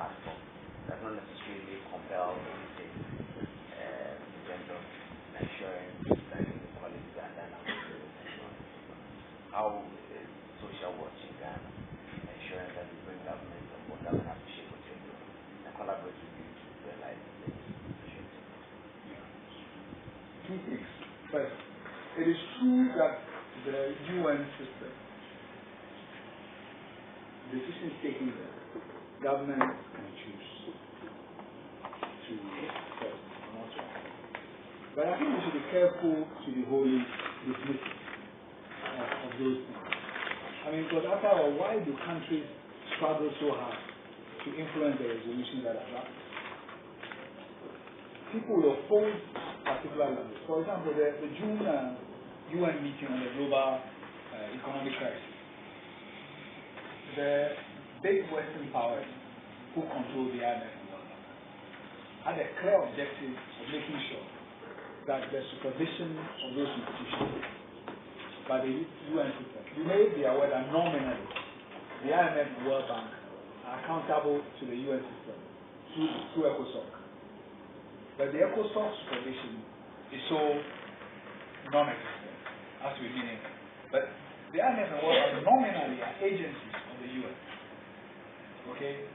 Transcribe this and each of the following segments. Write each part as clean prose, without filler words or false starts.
platform does not necessarily compel anything in terms of ensuring that inequalities are done away with and so on and so forth. How is Social Watch in Ghana ensuring that we bring government on board, government appreciate what you're doing, and collaborate with you to realize this? Two things. First, it is true that the UN system, decisions taken there, governments can choose to accept or not to accept. But I think we should be careful to be wholly dismissive of those things. I mean, because after all, why do countries struggle so hard to influence the resolutions that are drafted? People will oppose particular language. For example, the June UN meeting on the global economic crisis. The big Western powers who control the IMF and World Bank had a clear objective of making sure that the supervision of those institutions by the UN system. You may be aware that nominally the IMF and World Bank are accountable to the UN system through ECOSOC. But the ECOSOC supervision is so non-existent, as we mean it. But the IMF and World Bank nominally are agencies of the UN. Okay?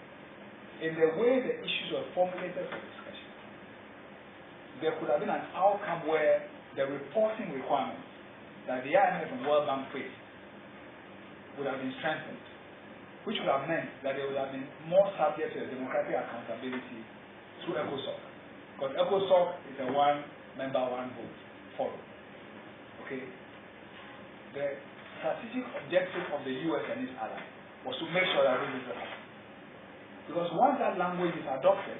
In the way the issues were formulated for discussion, there could have been an outcome where the reporting requirements that the IMF and World Bank faced would have been strengthened, which would have meant that they would have been more subject to the democratic accountability through ECOSOC. Because ECOSOC is a one-member, one-vote forum. Okay? The strategic objective of the US and its allies was to make sure that this will happen. Because once that language is adopted,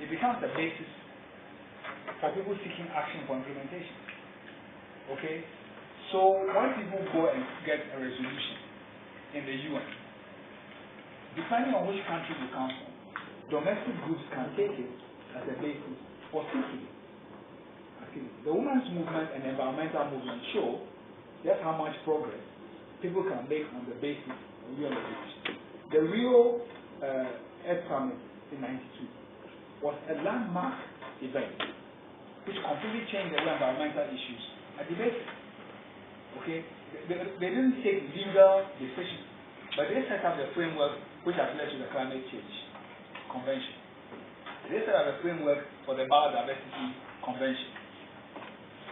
it becomes the basis for people seeking action for implementation. Okay? So when people go and get a resolution in the UN, depending on which country you come from, domestic groups can take it as a basis for seeking. Okay. The women's movement and environmental movement show just how much progress people can make on the basis of UN resolution. The Rio Earth Summit in '92 was a landmark event which completely changed the way environmental issues are debated. Okay, they didn't take legal decisions, but they set up the framework which has led to the Climate Change Convention. They set up a framework for the Biodiversity Convention,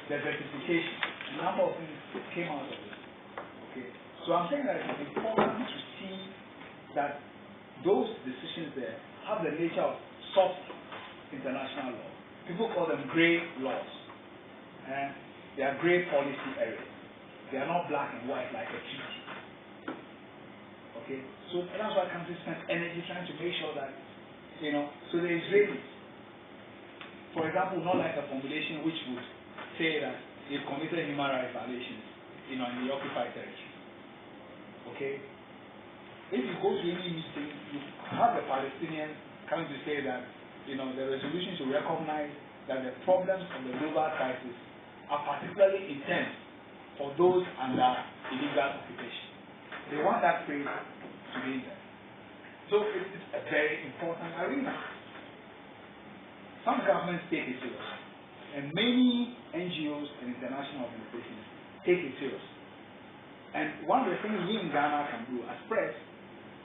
the certification. A number of things came out of it. Okay, so I'm saying that it's important to see that those decisions there have the nature of soft international law. People call them gray laws. They are gray policy areas. They are not black and white like a treaty. Okay, so that's why countries spend energy trying to make sure that, so the Israelis, for example, not like a formulation which would say that they've committed human rights violations, in the occupied territory. Okay, if you go to any meeting, you have the Palestinians coming to say that, the resolution should recognize that the problems of the global crisis are particularly intense for those under illegal occupation. They want that phrase to be there. So it's a very important arena. Some governments take it serious, and many NGOs and international organizations take it serious. And one of the things we in Ghana can do as press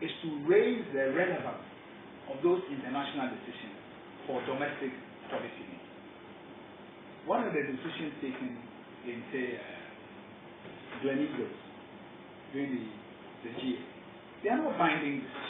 is to raise the relevance of those international decisions for domestic policy needs. One of the decisions taken in, say, during the G8, they are not binding decisions.